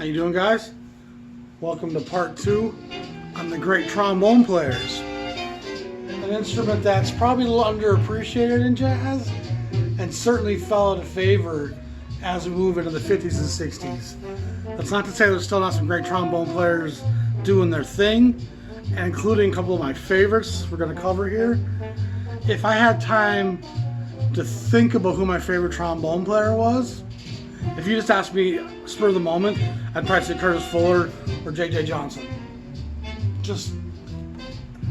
you doing, guys? Welcome to part 2 on the great trombone players. An instrument that's probably a little underappreciated in jazz and certainly fell out of favor as we move into the 50s and 60s. That's not to say there's still not some great trombone players doing their thing, and including a couple of my favorites we're going to cover here. If I had time to think about who my favorite trombone player was, if you just asked me spur of the moment, I'd probably say Curtis Fuller or J.J. Johnson. Just,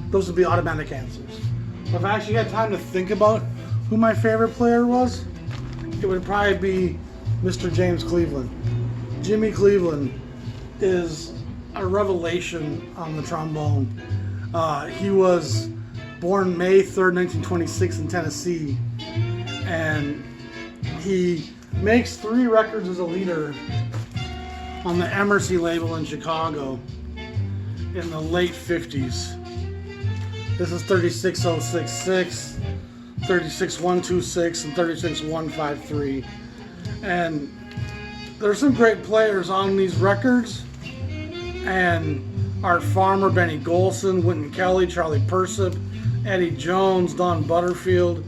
those would be automatic answers. But if I actually had time to think about who my favorite player was, it would probably be Mr. James Cleveland. Jimmy Cleveland is a revelation on the trombone. He was born May 3rd, 1926 in Tennessee, and he makes 3 records as a leader on the Emerson label in Chicago in the late 50s. This is 36066, 36126, and 36153. And there's some great players on these records, and Art Farmer, Benny Golson, Wynton Kelly, Charlie Persip, Eddie Jones, Don Butterfield.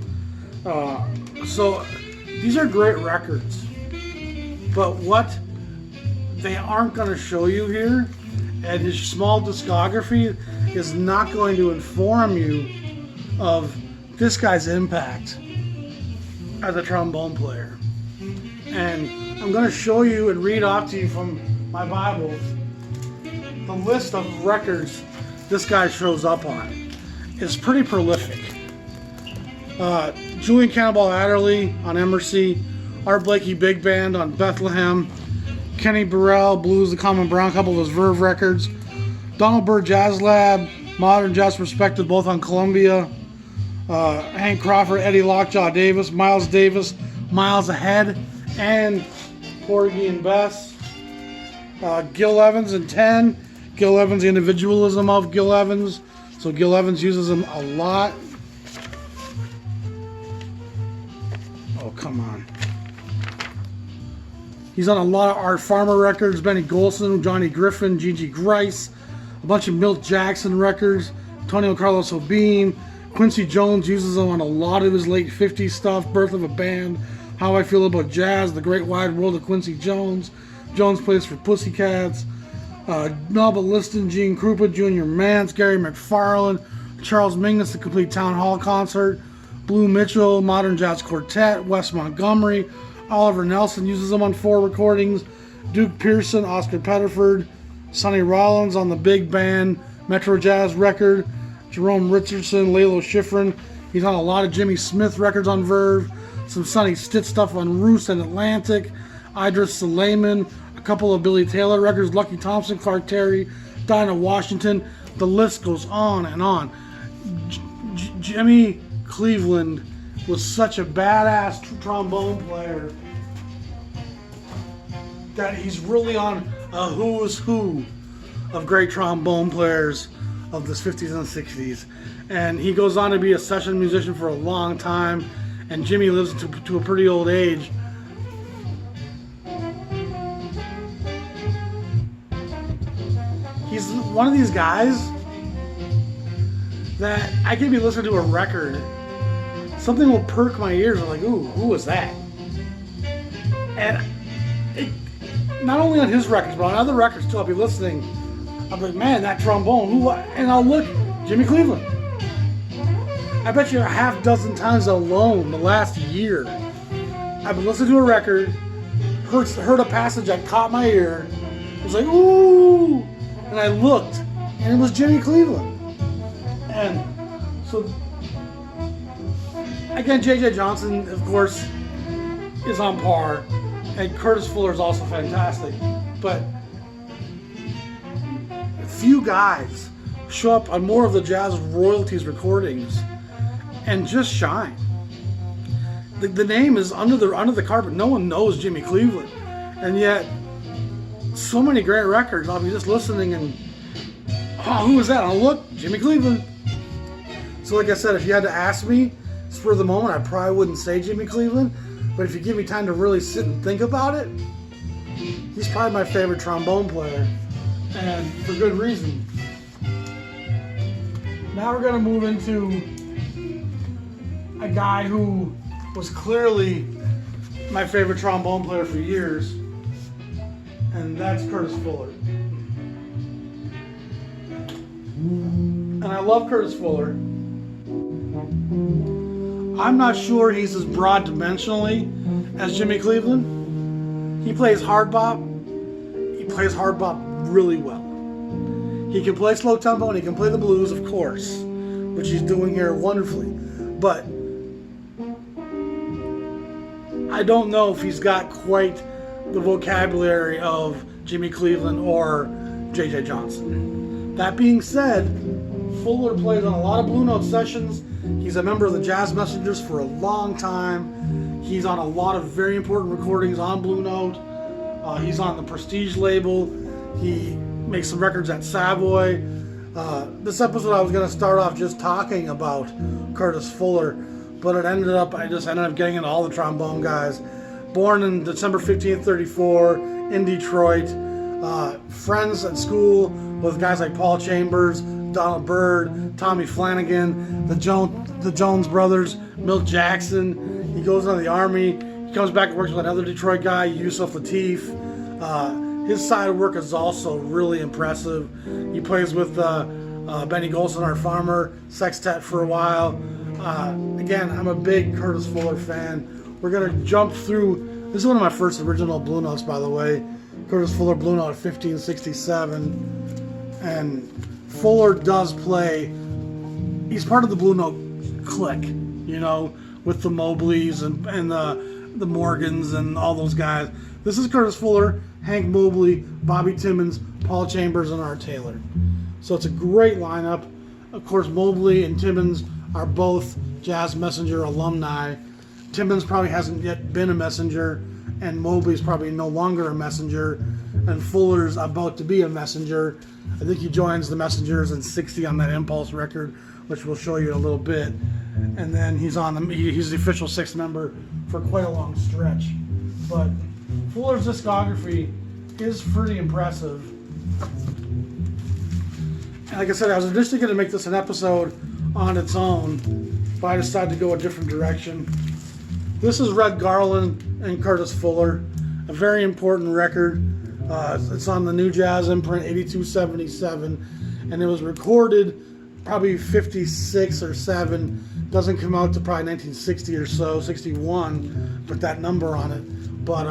So these are great records, but what they aren't going to show you here, and his small discography is not going to inform you of this guy's impact as a trombone player. And I'm going to show you and read off to you from my Bible the list of records this guy shows up on. It's pretty prolific. Julian Cannonball Adderley on Emerson, Art Blakey Big Band on Bethlehem, Kenny Burrell Blues the Common Brown, couple of his Verve records, Donald Byrd Jazz Lab, Modern Jazz Perspective, both on Columbia, Hank Crawford, Eddie Lockjaw Davis, Miles Davis, Miles Ahead, and Porgy and Bess, Gil Evans in 10, Gil Evans, the individualism of Gil Evans, so Gil Evans uses him a lot. Oh, come on. He's on a lot of Art Farmer records, Benny Golson, Johnny Griffin, Gigi Grice, a bunch of Milt Jackson records, Antonio Carlos Obin, Quincy Jones uses him on a lot of his late 50s stuff, Birth of a Band, How I Feel About Jazz, The Great Wide World of Quincy Jones, Jones Plays for Pussycats, Melba Liston, Gene Krupa, Junior Mance, Gary McFarland, Charles Mingus, The Complete Town Hall Concert, Blue Mitchell, Modern Jazz Quartet, Wes Montgomery, Oliver Nelson uses them on 4 recordings, Duke Pearson, Oscar Pettiford, Sonny Rollins on the Big Band, Metro Jazz record, Jerome Richardson, Lalo Schifrin. He's on a lot of Jimmy Smith records on Verve, some Sonny Stitt stuff on Roost and Atlantic, Idris Suleiman, a couple of Billy Taylor records, Lucky Thompson, Clark Terry, Dinah Washington. The list goes on and on. Jimmy Cleveland was such a badass trombone player that he's really on a who's who of great trombone players of the 50s and 60s. And he goes on to be a session musician for a long time, and Jimmy lives to a pretty old age. He's one of these guys that I could be listening to a record, something will perk my ears. I'm like, ooh, who was that? And it, not only on his records, but on other records too, I'll be listening. I'm like, man, that trombone, who? And I'll look, Jimmy Cleveland. I bet you a half dozen times alone the last year, I've been listening to a record, heard a passage that caught my ear. It was like, ooh, and I looked, and it was Jimmy Cleveland. And so, again, J.J. Johnson, of course, is on par, and Curtis Fuller is also fantastic. But few guys show up on more of the Jazz Royalties recordings and just shine. The name is under the carpet. No one knows Jimmy Cleveland, and yet so many great records. I'll be just listening and, oh, who is that? I'll look, Jimmy Cleveland. So like I said, if you had to ask me, spur of the moment, I probably wouldn't say Jimmy Cleveland. But if you give me time to really sit and think about it, He's probably my favorite trombone player, and for good reason. Now we're going to move into a guy who was clearly my favorite trombone player for years, and that's Curtis Fuller. And I love Curtis Fuller. I'm not sure he's as broad dimensionally as Jimmy Cleveland. He plays hard bop. He plays hard bop really well. He can play slow tempo and he can play the blues, of course, which he's doing here wonderfully. But I don't know if he's got quite the vocabulary of Jimmy Cleveland or J.J. Johnson. That being said, Fuller plays on a lot of Blue Note sessions. He's a member of the Jazz Messengers for a long time. He's on a lot of very important recordings on Blue Note. He's on the Prestige label. He makes some records at Savoy. This episode I was going to start off just talking about Curtis Fuller, but I just ended up getting into all the trombone guys. Born in December 15th, 34 in Detroit. Friends at school with guys like Paul Chambers, Donald Byrd, Tommy Flanagan, the Jones brothers, Milt Jackson. He goes into the Army. He comes back and works with another Detroit guy, Yusuf Lateef. His side work is also really impressive. He plays with Benny Golson, our farmer, sextet for a while. Again, I'm a big Curtis Fuller fan. We're going to jump through. This is one of my first original Blue Notes, by the way. Curtis Fuller Blue Note 1567. And Fuller does play, he's part of the Blue Note clique, you know, with the Mobleys and the Morgans and all those guys. This is Curtis Fuller, Hank Mobley, Bobby Timmons, Paul Chambers, and Art Taylor. So it's a great lineup. Of course, Mobley and Timmons are both Jazz Messenger alumni. Timmons probably hasn't yet been a messenger, and Mobley's probably no longer a messenger, and Fuller's about to be a messenger. I think he joins the Messengers in '60 on that Impulse record, which we'll show you in a little bit. And then he's the official sixth member for quite a long stretch. But Fuller's discography is pretty impressive. And like I said, I was initially going to make this an episode on its own, but I decided to go a different direction. This is Red Garland and Curtis Fuller, a very important record. It's on the New Jazz imprint, 8277, and it was recorded probably 56 or 7. Doesn't come out to probably 1960 or so, 61, put that number on it. But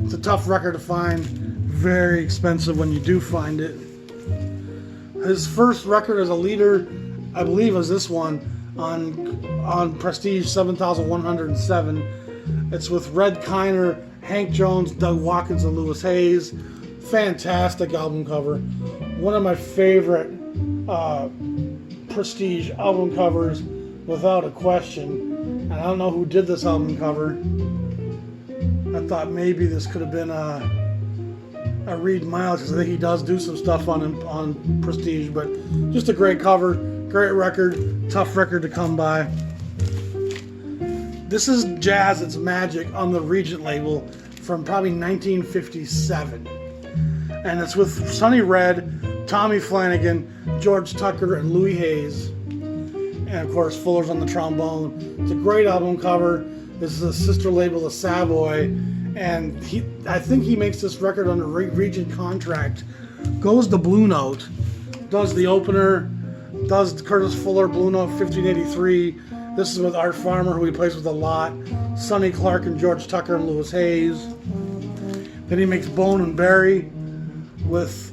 it's a tough record to find, very expensive when you do find it. His first record as a leader, I believe, was this one on Prestige 7107. It's with Red Kiner, Hank Jones, Doug Watkins, and Louis Hayes. Fantastic album cover. One of my favorite Prestige album covers, without a question. And I don't know who did this album cover. I thought maybe this could have been a Reed Miles, because I think he does do some stuff on Prestige. But just a great cover, great record, tough record to come by. This is Jazz It's Magic on the Regent label from probably 1957. And it's with Sonny Red, Tommy Flanagan, George Tucker, and Louis Hayes. And of course, Fuller's on the trombone. It's a great album cover. This is a sister label of Savoy. And I think he makes this record under Regent contract. Goes to Blue Note, does the opener, does Curtis Fuller Blue Note 1583. This is with Art Farmer, who he plays with a lot. Sonny Clark and George Tucker and Louis Hayes. Then he makes Bone and Barry with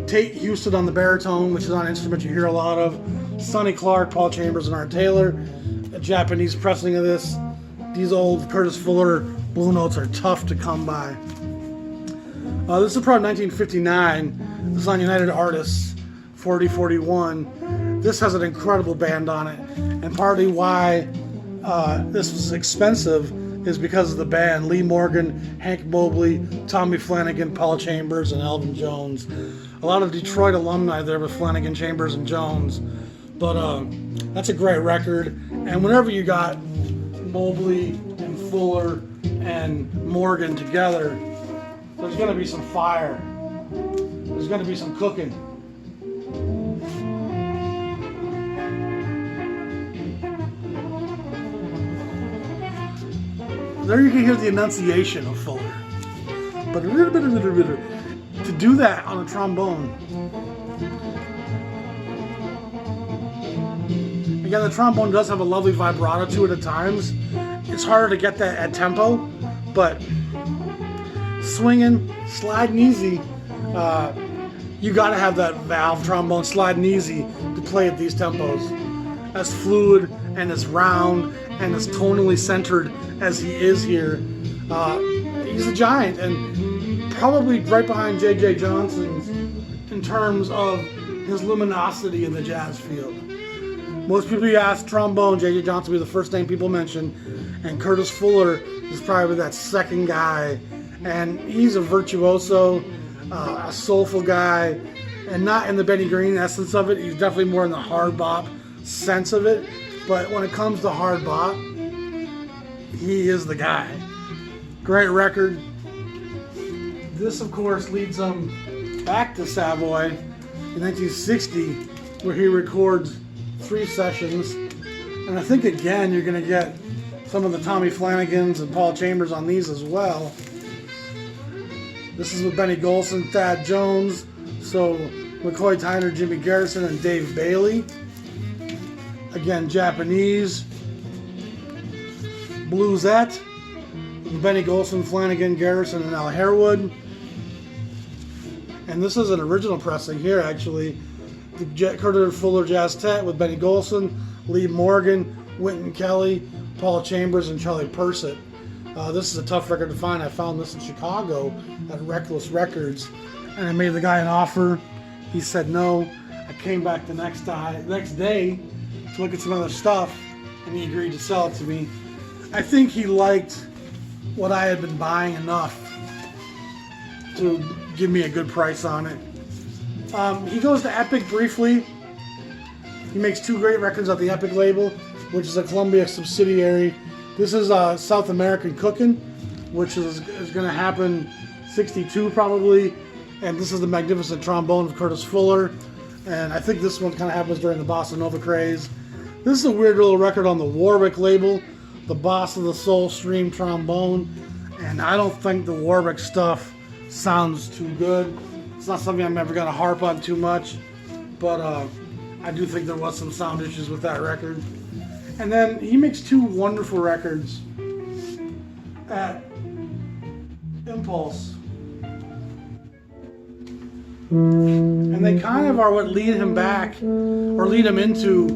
Tate Houston on the baritone, which is on an instrument you hear a lot of. Sonny Clark, Paul Chambers, and Art Taylor. A Japanese pressing of this. These old Curtis Fuller Blue Notes are tough to come by. This is probably 1959. This is on United Artists, 4041. This has an incredible band on it, and partly why this was expensive is because of the band. Lee Morgan, Hank Mobley, Tommy Flanagan, Paul Chambers, and Elvin Jones. A lot of Detroit alumni there with Flanagan, Chambers, and Jones. But that's a great record, and whenever you got Mobley and Fuller and Morgan together, There's going to be some fire. There's going to be some cooking. There you can hear the enunciation of Fuller. But a little bit to do that on a trombone. Again, the trombone does have a lovely vibrato to it at times. It's harder to get that at tempo, but swinging, sliding easy. You got to have that valve trombone sliding easy to play at these tempos. As fluid and as round and as tonally centered as he is here. He's a giant and probably right behind J.J. Johnson's in terms of his luminosity in the jazz field. Most people you ask trombone, J.J. Johnson will be the first name people mention, and Curtis Fuller is probably that second guy. And he's a virtuoso, a soulful guy, and not in the Benny Green essence of it. He's definitely more in the hard bop sense of it. But when it comes to hard bop, he is the guy. Great record. This, of course, leads him back to Savoy in 1960, where he records 3 sessions. And I think, again, you're going to get some of the Tommy Flanagans and Paul Chambers on these as well. This is with Benny Golson, Thad Jones, so McCoy Tyner, Jimmy Garrison, and Dave Bailey. Again, Japanese. Bluesette, Benny Golson, Flanagan, Garrison, and Al Harewood. And this is an original pressing here, actually. The Curtis Fuller Jazz Tet with Benny Golson, Lee Morgan, Wynton Kelly, Paul Chambers, and Charlie Persett. This is a tough record to find. I found this in Chicago at Reckless Records, and I made the guy an offer. He said no. I came back the next day to look at some other stuff, and he agreed to sell it to me. I think he liked what I had been buying enough to give me a good price on it. He goes to Epic briefly. He makes 2 great records at the Epic label, which is a Columbia subsidiary. This is South American Cooking, which is going to happen 62 probably. And this is the Magnificent Trombone of Curtis Fuller. And I think this one kind of happens during the Bossa Nova craze. This is a weird little record on the Warwick label, the Boss of the Soul Stream Trombone. And I don't think the Warwick stuff sounds too good. It's not something I'm ever going to harp on too much. But I do think there was some sound issues with that record. And then he makes 2 wonderful records at Impulse. And they kind of are what lead him back, or lead him into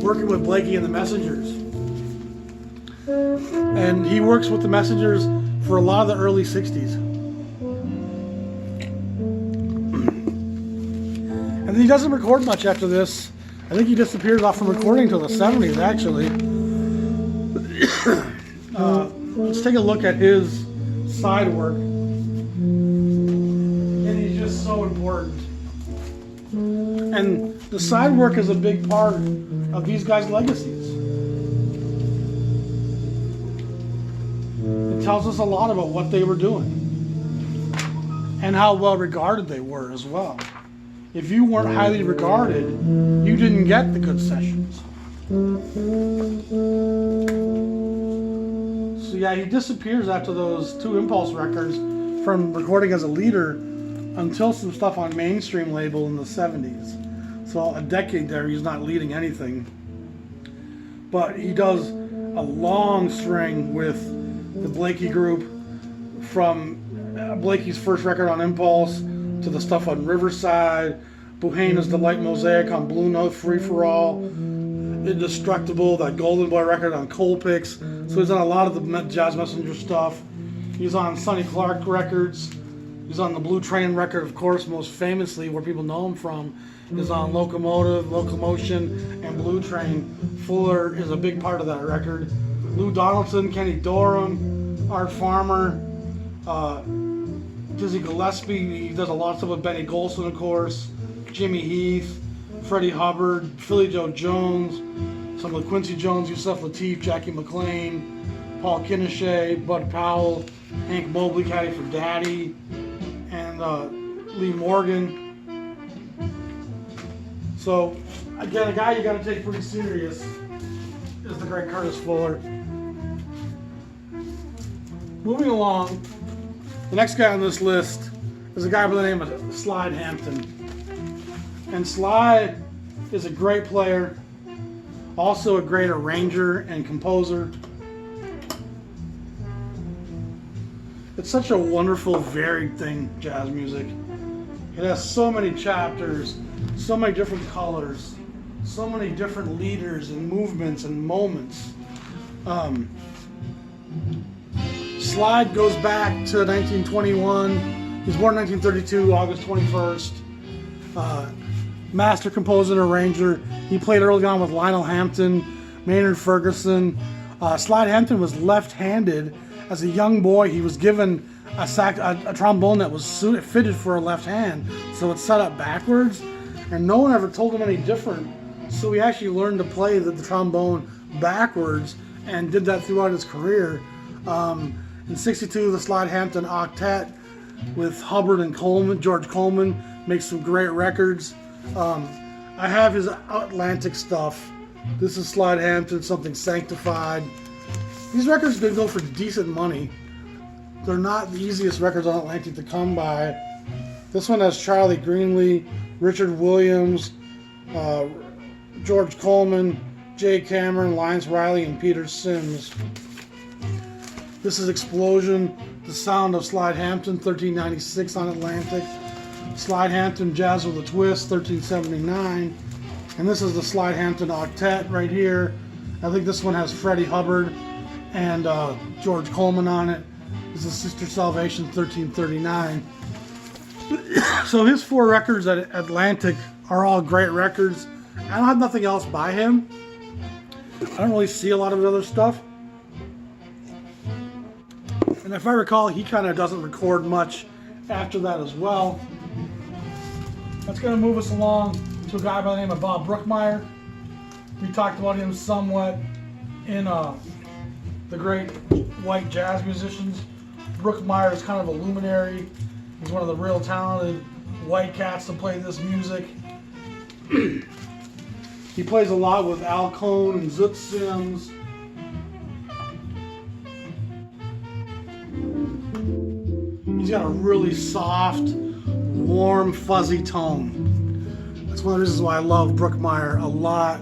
working with Blakey and the Messengers. And he works with the Messengers for a lot of the early 60s. And then he doesn't record much after this. I think he disappears off from recording until the 70s, actually. Let's take a look at his side work. And he's just so important. And the side work is a big part of these guys' legacies. It tells us a lot about what they were doing and how well regarded they were as well. If you weren't highly regarded, you didn't get the good sessions. So yeah, he disappears after those 2 Impulse records from recording as a leader until some stuff on mainstream label in the 70s. So a decade there, he's not leading anything. But he does a long string with the Blakey group, from Blakey's first record on Impulse to the stuff on Riverside, Buhaina's Delight Mosaic on Blue Note, Free For All, Indestructible, that Golden Boy record on Colpix. So he's on a lot of the Jazz Messenger stuff. He's on Sonny Clark records. He's on the Blue Train record, of course, most famously, where people know him from, is on Locomotive, Locomotion, and Blue Train. Fuller is a big part of that record. Lou Donaldson, Kenny Dorham, Art Farmer, Dizzy Gillespie. He does a lot of stuff with Benny Golson, of course, Jimmy Heath, Freddie Hubbard, Philly Joe Jones, some of the Quincy Jones, Yusef Lateef, Jackie McLean, Paul Kinneshay, Bud Powell, Hank Mobley, caddy for Daddy, Lee Morgan. So, again, a guy you got to take pretty serious is the great Curtis Fuller. Moving along, the next guy on this list is a guy by the name of Slide Hampton. And Slide is a great player, also a great arranger and composer. It's such a wonderful, varied thing, jazz music. It has so many chapters, so many different colors, so many different leaders and movements and moments. Slide goes back to 1921. He was born in 1932, August 21st. Master composer and arranger. He played early on with Lionel Hampton, Maynard Ferguson. Slide Hampton was left-handed. As a young boy, he was given a trombone that was fitted for a left hand, so it's set up backwards, and no one ever told him any different. So he actually learned to play the trombone backwards and did that throughout his career. In '62, the Slide Hampton Octet with Hubbard and Coleman, George Coleman, makes some great records. I have his Atlantic stuff. This is Slide Hampton, Something Sanctified. These records did go for decent money. They're not the easiest records on Atlantic to come by. This one has Charlie Greenlee, Richard Williams, George Coleman, Jay Cameron, Lance Riley, and Peter Sims. This is Explosion, The Sound of Slide Hampton, 1396 on Atlantic. Slide Hampton, Jazz with a Twist, 1379. And this is the Slide Hampton Octet right here. I think this one has Freddie Hubbard and George Coleman on it. This is Sister Salvation, 1339. So his 4 records at Atlantic are all great records. I don't have nothing else by him. I don't really see a lot of his other stuff. And if I recall, he kind of doesn't record much after that as well. That's going to move us along to a guy by the name of Bob Brookmire. We talked about him somewhat in the great white jazz musicians. Brookmire is kind of a luminary. He's one of the real talented white cats to play this music. He plays a lot with Al Cohn and Zoot Sims. He's got a really soft, warm, fuzzy tone. That's one of the reasons why I love Brookmire a lot.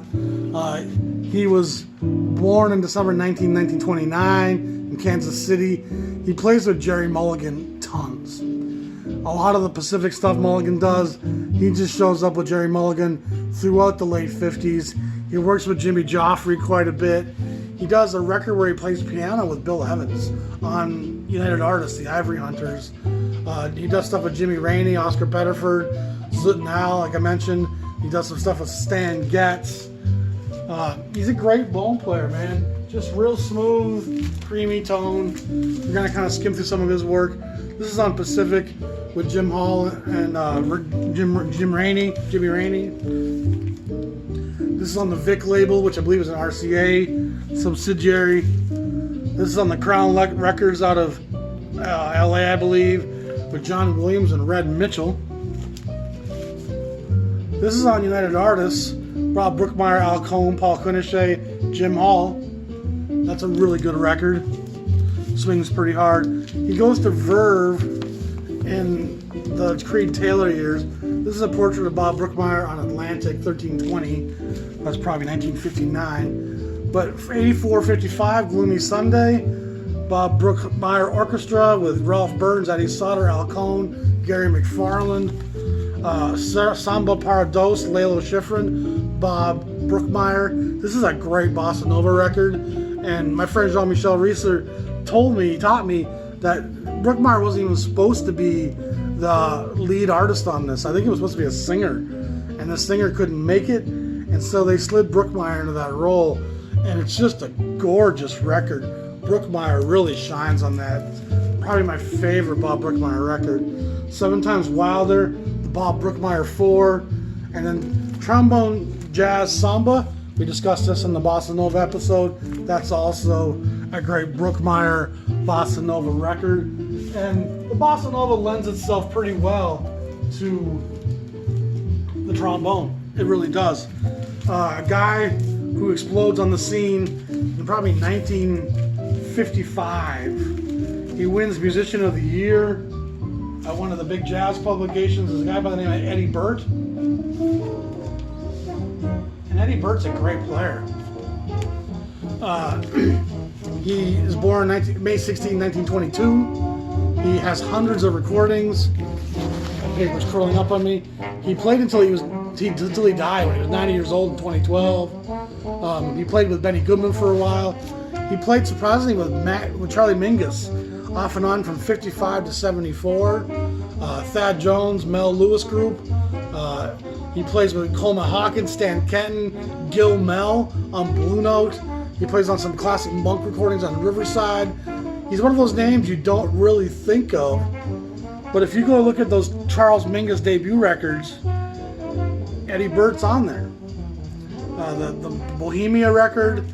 He was born in December 1929 in Kansas City. He plays with Jerry Mulligan tons. A lot of the Pacific stuff Mulligan does, he just shows up with Jerry Mulligan throughout the late 50s. He works with Jimmy Joffrey quite a bit. He does a record where he plays piano with Bill Evans on United Artists, the Ivory Hunters. He does stuff with Jimmy Rainey, Oscar Pettiford, Zoot and Al, like I mentioned. He does some stuff with Stan Getz. He's a great bone player, man. Just real smooth, creamy tone. We're gonna kind of skim through some of his work. This is on Pacific with Jim Hall and Jimmy Rainey. This is on the Vic label, which I believe is an RCA subsidiary. This is on the Crown Records out of LA, I believe, with John Williams and Red Mitchell. This is on United Artists, Bob Brookmire, Al Cohn, Paul Quinichette, Jim Hall. That's a really good record. Swings pretty hard. He goes to Verve in the Creed Taylor years. This is a portrait of Bob Brookmire on Atlantic, 1320. That's probably 1959. But 84-55, Gloomy Sunday, Bob Brookmire Orchestra with Ralph Burns, Eddie Sauter, Al Cohn, Gary McFarland. Samba para Dos, Lalo Schifrin, Bob Brookmire. This is a great bossa nova record, and my friend Jean-Michel Rieser taught me that Brookmire wasn't even supposed to be the lead artist on this. I think it was supposed to be a singer, and the singer couldn't make it, and so they slid Brookmire into that role, and it's just a gorgeous record. Brookmire really shines on that. Probably my favorite Bob Brookmire record. 7 Times Wilder, the Bob Brookmire 4, and then Trombone Jazz Samba. We discussed this in the Bossa Nova episode. That's also a great Brookmire Bossa Nova record. And the bossa nova lends itself pretty well to the trombone. It really does. A guy who explodes on the scene in probably 1955. He wins Musician of the Year at one of the big jazz publications. There's a guy by the name of Eddie Bert. And Eddie Bert's a great player. He is born May 16, 1922. He has hundreds of recordings. My paper's curling up on me. He played until he died when he was 90 years old in 2012. He played with Benny Goodman for a while. He played surprisingly with Charlie Mingus, off and on from 55 to 74. Thad Jones, Mel Lewis Group. He plays with Coleman Hawkins, Stan Kenton, Gil Mel on Blue Note. He plays on some classic Monk recordings on Riverside. He's one of those names you don't really think of. But if you go look at those Charles Mingus debut records, Eddie Bert's on there. The Bohemia record,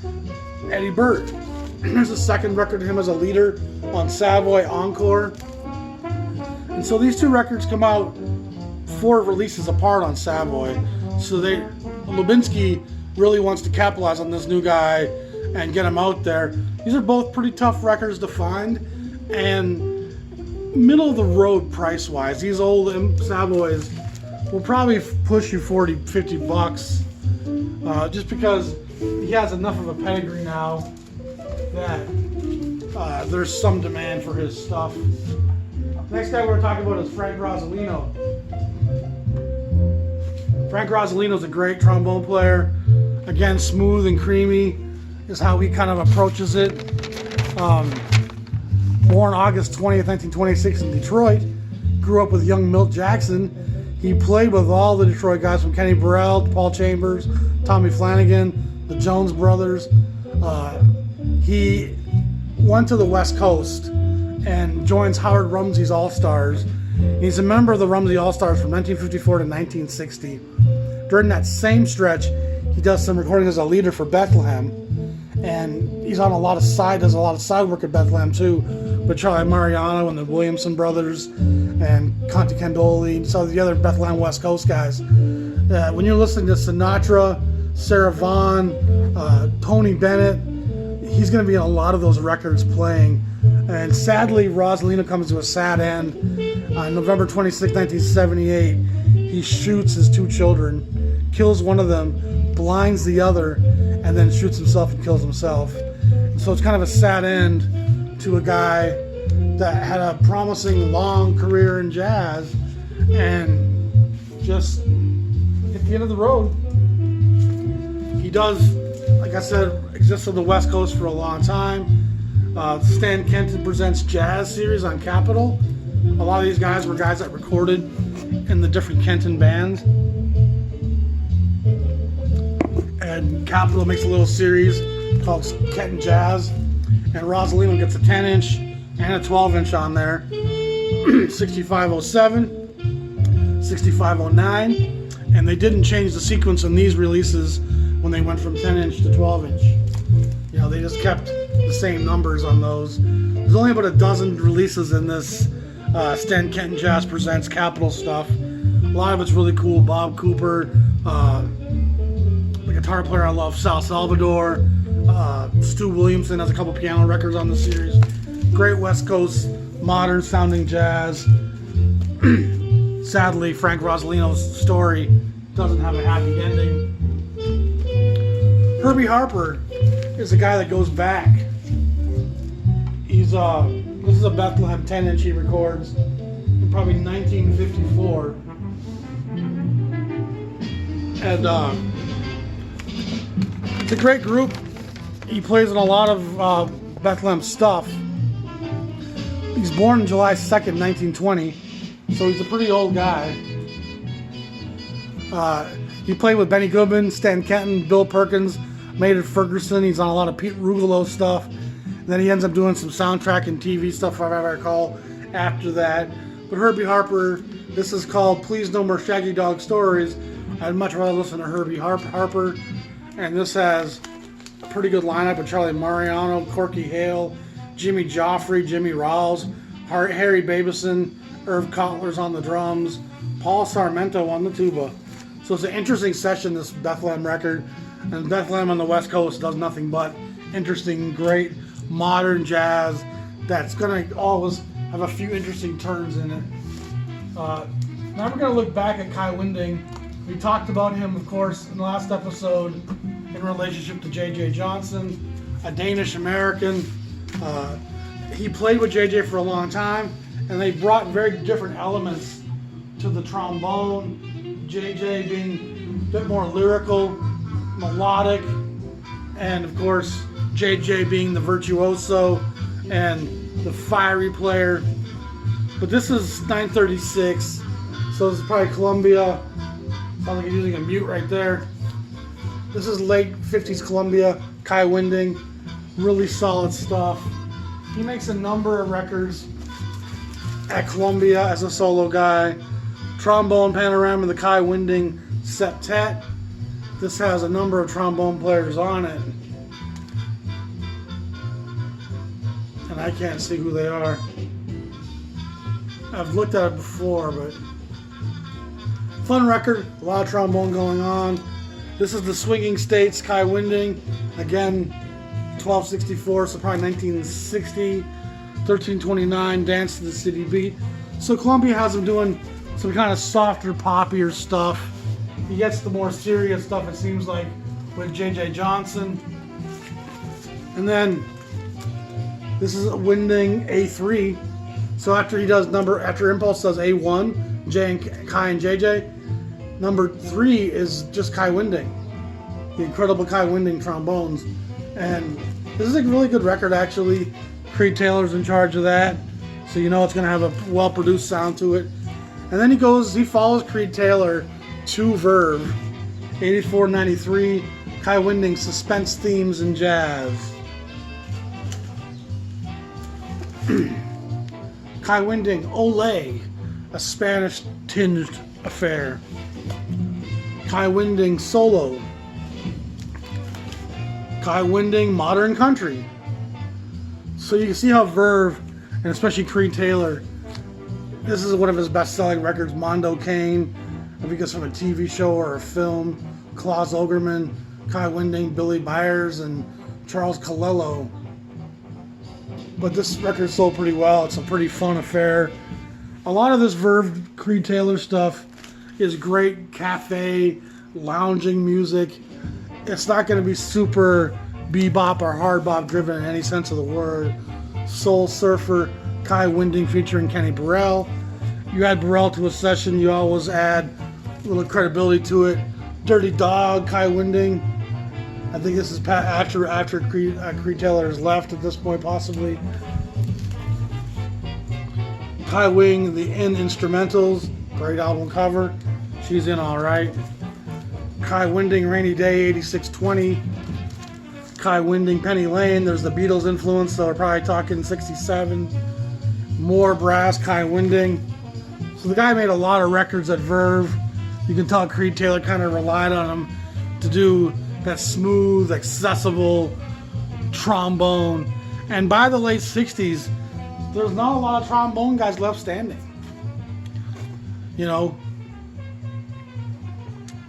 Eddie Bert. There's a second record of him as a leader on Savoy Encore. And so these two records come out 4 releases apart on Savoy. So Lubinsky really wants to capitalize on this new guy and get him out there. These are both pretty tough records to find and middle of the road price wise. These old Savoys will probably push you 40, 50 bucks just because he has enough of a pedigree now that there's some demand for his stuff. Next guy we're going to talk about is Frank Rosolino. Frank Rosolino's a great trombone player. Again, smooth and creamy is how he kind of approaches it. Born August 20th, 1926 in Detroit. Grew up with young Milt Jackson. He played with all the Detroit guys from Kenny Burrell, Paul Chambers, Tommy Flanagan, the Jones Brothers. He went to the West Coast and joins Howard Rumsey's All-Stars. He's a member of the Rumsey All-Stars from 1954 to 1960. During that same stretch, he does some recording as a leader for Bethlehem, and he's on does a lot of side work at Bethlehem too, with Charlie Mariano and the Williamson brothers and Conte Candoli, some of the other Bethlehem West Coast guys. When you're listening to Sinatra, Sarah Vaughan, Tony Bennett, he's going to be on a lot of those records playing. And sadly, Rosolino comes to a sad end. On November 26, 1978, he shoots his 2 children, kills one of them, blinds the other, and then shoots himself and kills himself. So it's kind of a sad end to a guy that had a promising long career in jazz and just hit the end of the road. He does, like I said, exist on the West Coast for a long time. Stan Kenton Presents Jazz series on Capitol. A lot of these guys were guys that recorded in the different Kenton bands. And Capitol makes a little series called Kenton Jazz. And Rosolino gets a 10-inch and a 12-inch on there. 6507, 6509. And they didn't change the sequence in these releases when they went from 10-inch to 12-inch. You know, they just kept the same numbers on those. There's only about a dozen releases in this Stan Kenton Jazz Presents Capitol stuff. A lot of it's really cool. Bob Cooper, the guitar player I love, Sal Salvador, Stu Williamson has a couple piano records on the series. Great West Coast modern sounding jazz. Sadly, Frank Rosolino's story doesn't have a happy ending. Herbie Harper is a guy that goes back. This is a Bethlehem 10-inch he records in probably 1954. And it's a great group. He plays in a lot of Bethlehem stuff. He's born July 2nd, 1920, so he's a pretty old guy. He played with Benny Goodman, Stan Kenton, Bill Perkins, Maynard Ferguson. He's on a lot of Pete Rugolo stuff. And then he ends up doing some soundtrack and TV stuff, if I recall, after that. But Herbie Harper, this is called Please No More Shaggy Dog Stories. I'd much rather listen to Herbie Harper. And this has a pretty good lineup with Charlie Mariano, Corky Hale, Jimmy Joffrey, Jimmy Rawls, Harry Babison, Irv Cotler's on the drums, Paul Sarmento on the tuba. So it's an interesting session, this Bethlehem record. And Bethlehem on the West Coast does nothing but interesting, great, modern jazz that's going to always have a few interesting turns in it. Now we're going to look back at Kai Winding. We talked about him, of course, in the last episode in relationship to J.J. Johnson, a Danish-American. He played with J.J. for a long time, and they brought very different elements to the trombone. J.J. being a bit more lyrical, melodic, and of course J.J. being the virtuoso and the fiery player. But this is 936, so this is probably Columbia. Sounds like he's using a mute right there. This is late 50s Columbia, Kai Winding. Really solid stuff. He makes a number of records at Columbia as a solo guy. Trombone Panorama, the Kai Winding Septet. This has a number of trombone players on it. And I can't see who they are. I've looked at it before, but fun record, a lot of trombone going on. This is the Swinging States, Kai Winding. Again, 1264, so probably 1960. 1329, Dance to the City Beat. So Columbia has him doing some kind of softer, poppier stuff. He gets the more serious stuff, it seems like, with J.J. Johnson. And then this is Winding A3. So after Impulse does A1, J and Kai and JJ, number 3 is just Kai Winding, the incredible Kai Winding trombones. And this is a really good record, actually. Creed Taylor's in charge of that, so you know it's going to have a well-produced sound to it. And then he follows Creed Taylor to Verve, 84-93, Kai Winding, Suspense Themes in Jazz. Kai Winding, Olé, a Spanish-tinged affair. Kai Winding, Solo. Kai Winding, Modern Country. So you can see how Verve, and especially Creed Taylor, this is one of his best-selling records, Mondo Cane, I think it's from a TV show or a film, Klaus Ogerman, Kai Winding, Billy Byers, and Charles Colello. But this record sold pretty well. It's a pretty fun affair. A lot of this Verve Creed Taylor stuff is great cafe, lounging music. It's not going to be super bebop or hard bop driven in any sense of the word. Soul Surfer, Kai Winding featuring Kenny Burrell. You add Burrell to a session, you always add a little credibility to it. Dirty Dog, Kai Winding. I think this is after Creed Taylor has left at this point, possibly. Kai Wing, the In Instrumentals, great album cover. She's in all right. Kai Winding, Rainy Day, 8620. Kai Winding, Penny Lane. There's the Beatles influence, so we're probably talking 67. More brass, Kai Winding. So the guy made a lot of records at Verve. You can tell Creed Taylor kind of relied on him to do that smooth, accessible trombone. And by the late 60s, there's not a lot of trombone guys left standing. You know,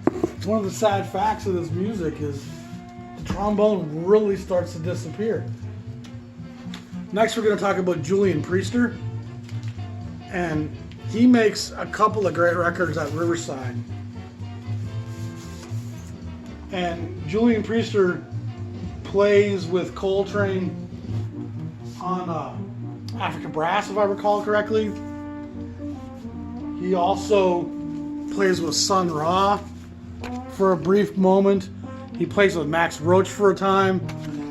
it's one of the sad facts of this music is the trombone really starts to disappear. Next, we're going to talk about Julianne Priester. And he makes a couple of great records at Riverside. And Julianne Priester plays with Coltrane on African Brass, if I recall correctly. He also plays with Sun Ra for a brief moment. He plays with Max Roach for a time.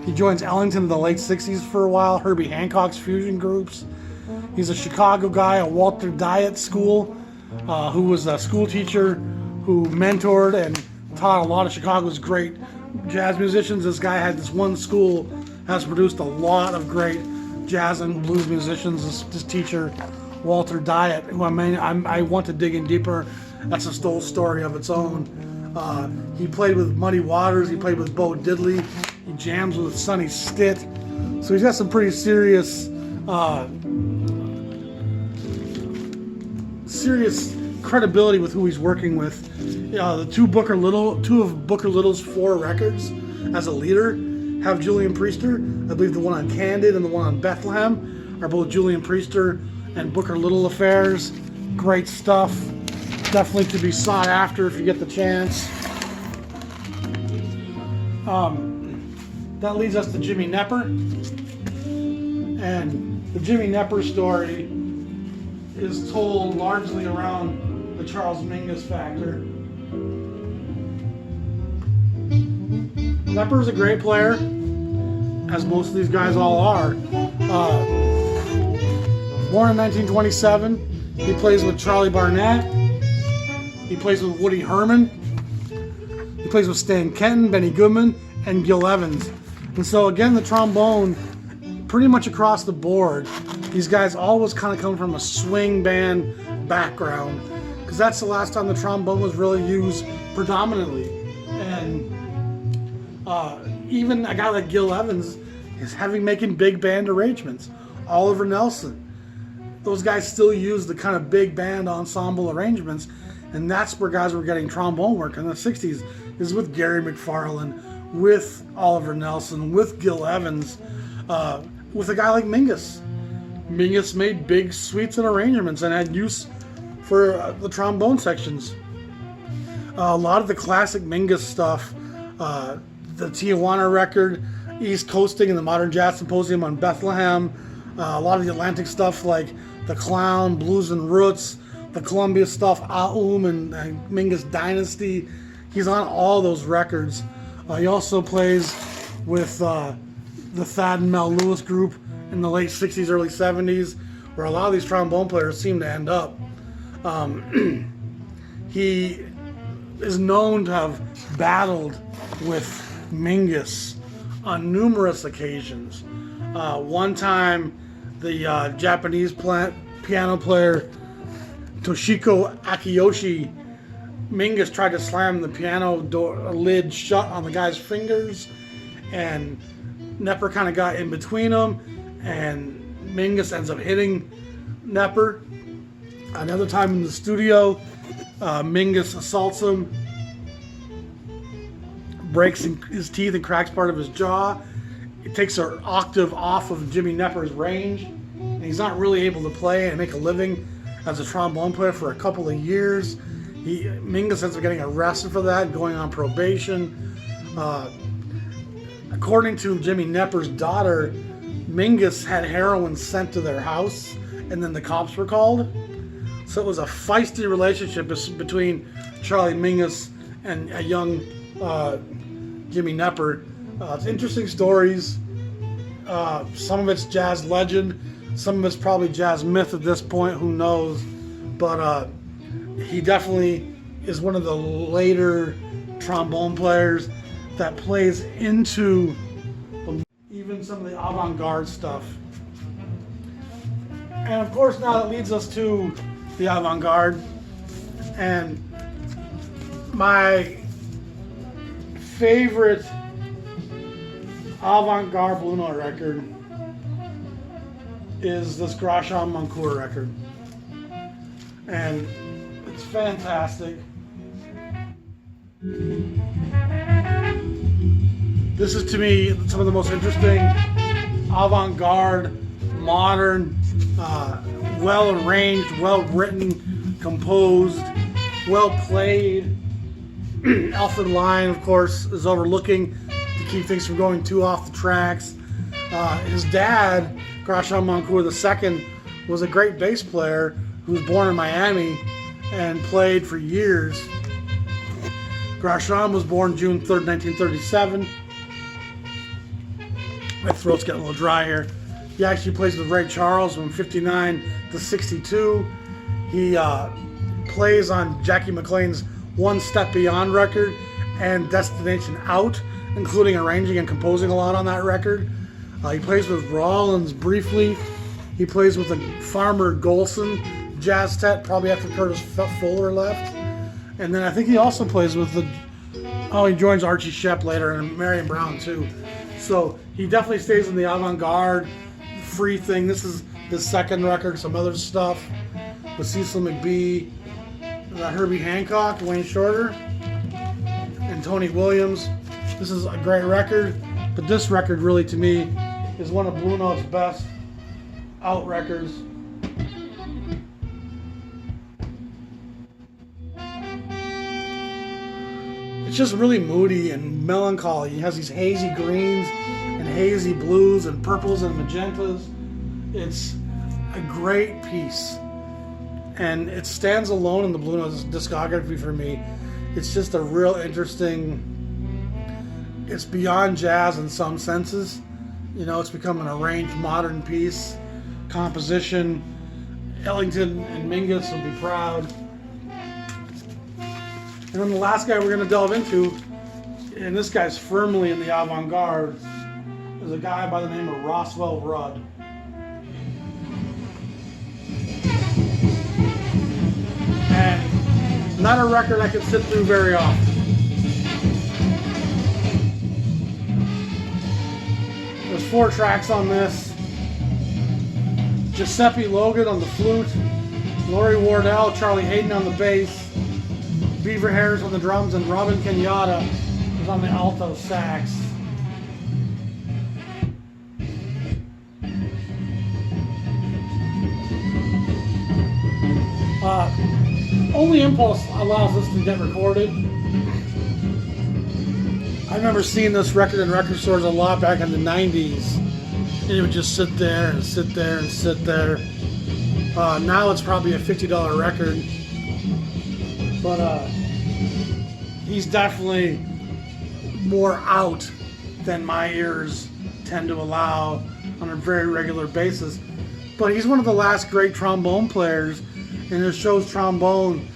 He joins Ellington in the late 60s for a while, Herbie Hancock's fusion groups. He's a Chicago guy at Walter Diet School, who was a school teacher who mentored and taught a lot of Chicago's great jazz musicians. This guy had this one school, has produced a lot of great jazz and blues musicians. This teacher, Walter Diet, who I want to dig in deeper. That's a whole story of its own. He played with Muddy Waters. He played with Bo Diddley. He jams with Sonny Stitt. So he's got some pretty serious serious credibility with who he's working with. The two of Booker Little's 4 records as a leader have Julianne Priester. I believe the one on Candid and the one on Bethlehem are both Julianne Priester and Booker Little affairs. Great stuff. Definitely to be sought after if you get the chance. That leads us to Jimmy Knepper. And the Jimmy Knepper story is told largely around the Charles Mingus factor. Knepper's a great player, as most of these guys all are. Born in 1927, he plays with Charlie Barnett. He plays with Woody Herman. He plays with Stan Kenton, Benny Goodman, and Gil Evans. And so again, the trombone, pretty much across the board, these guys always kind of come from a swing band background, because that's the last time the trombone was really used predominantly. And even a guy like Gil Evans is making big band arrangements. Oliver Nelson, those guys still use the kind of big band ensemble arrangements, and that's where guys were getting trombone work in the 60s, is with Gary McFarlane, with Oliver Nelson, with Gil Evans, with a guy like Mingus. Mingus made big suites and arrangements and had use for the trombone sections. A lot of the classic Mingus stuff, the Tijuana record, East Coasting and the Modern Jazz Symposium on Bethlehem, a lot of the Atlantic stuff like The Clown, Blues and Roots, the Columbia stuff, Aum and Mingus Dynasty. He's on all those records. He also plays with the Thad and Mel Lewis group in the late 60s, early 70s, where a lot of these trombone players seem to end up. He is known to have battled with Mingus on numerous occasions. One time, the Japanese piano player Toshiko Akiyoshi, Mingus tried to slam the piano door lid shut on the guy's fingers, and Knepper kind of got in between them, and Mingus ends up hitting Knepper. Another time in the studio, Mingus assaults him, breaks his teeth and cracks part of his jaw. It takes an octave off of Jimmy Knepper's range, and he's not really able to play and make a living as a trombone player for a couple of years. Mingus ends up getting arrested for that, going on probation. According to Jimmy Knepper's daughter, Mingus had heroin sent to their house, and then the cops were called. So it was a feisty relationship between Charlie Mingus and a young Jimmy Knepper. It's interesting stories. Some of it's jazz legend, some of it's probably jazz myth at this point, who knows. But he definitely is one of the later trombone players that plays into even some of the avant-garde stuff. And of course, now that leads us to the avant-garde. And my favorite avant-garde Blue Note record is this Grasham Moncourt record. And it's fantastic. This is, to me, some of the most interesting avant-garde, modern, well-arranged, well-written, composed, well-played. Alfred Lion, of course, is overlooking to keep things from going too off the tracks. His dad, Grasham Moncourt II, was a great bass player who was born in Miami and played for years. Grasham was born June 3rd, 1937. My throat's getting a little dry here. He actually plays with Ray Charles from 59 to 62. He plays on Jackie McLean's One Step Beyond record and Destination Out, including arranging and composing a lot on that record. He plays with Rollins briefly. He plays with the Farmer Golson jazz set, probably after Curtis Fuller left. And then I think he also plays with he joins Archie Shepp later and Marion Brown too. So he definitely stays in the avant-garde, free thing. This is his second record, some other stuff. with Cecil McBee, Herbie Hancock, Wayne Shorter, and Tony Williams. This is a great record, but this record really, to me, is one of Blue Note's best out records. It's just really moody and melancholy. It has these hazy greens and hazy blues and purples and magentas. It's a great piece, and it stands alone in the Blue Note discography for me. It's just a real interesting, it's beyond jazz in some senses. You know, it's become an arranged modern piece, composition. Ellington and Mingus will be proud. And then the last guy we're going to delve into, and this guy's firmly in the avant-garde, is a guy by the name of Roswell Rudd. And not a record I could sit through very often. There's 4 tracks on this. Giuseppe Logan on the flute, Laurie Wardell, Charlie Hayden on the bass, Beaver Harris on the drums, and Robin Kenyatta is on the alto sax. Only Impulse allows this to get recorded. I remember seeing this record in record stores a lot back in the 90s. And it would just sit there and sit there and sit there. Now it's probably a $50 record. But he's definitely more out than my ears tend to allow on a very regular basis. But he's one of the last great trombone players, and it shows trombone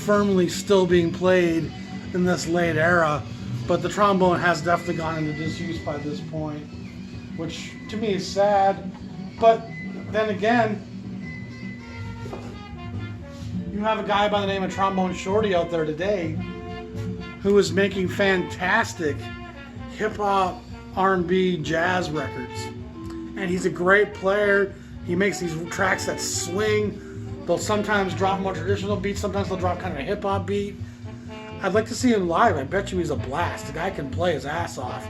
firmly still being played in this late era. But the trombone has definitely gone into disuse by this point, which to me is sad. But then again, you have a guy by the name of Trombone Shorty out there today who is making fantastic hip-hop, R&B, jazz records. And he's a great player. He makes these tracks that swing. They'll sometimes drop more traditional beats, sometimes they'll drop kind of a hip-hop beat. I'd like to see him live. I bet you he's a blast. The guy can play his ass off.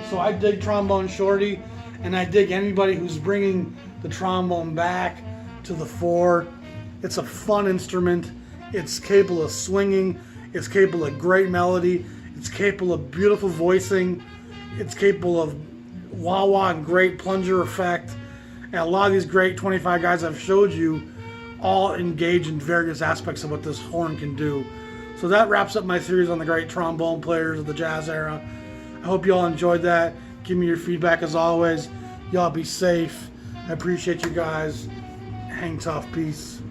So I dig Trombone Shorty, and I dig anybody who's bringing the trombone back to the fore. It's a fun instrument. It's capable of swinging. It's capable of great melody. It's capable of beautiful voicing. It's capable of wah-wah and great plunger effect. And a lot of these great 25 guys I've showed you all engage in various aspects of what this horn can do. So that wraps up my series on the great trombone players of the jazz era. I hope you all enjoyed that. Give me your feedback as always. Y'all be safe. I appreciate you guys. Hang tough. Peace.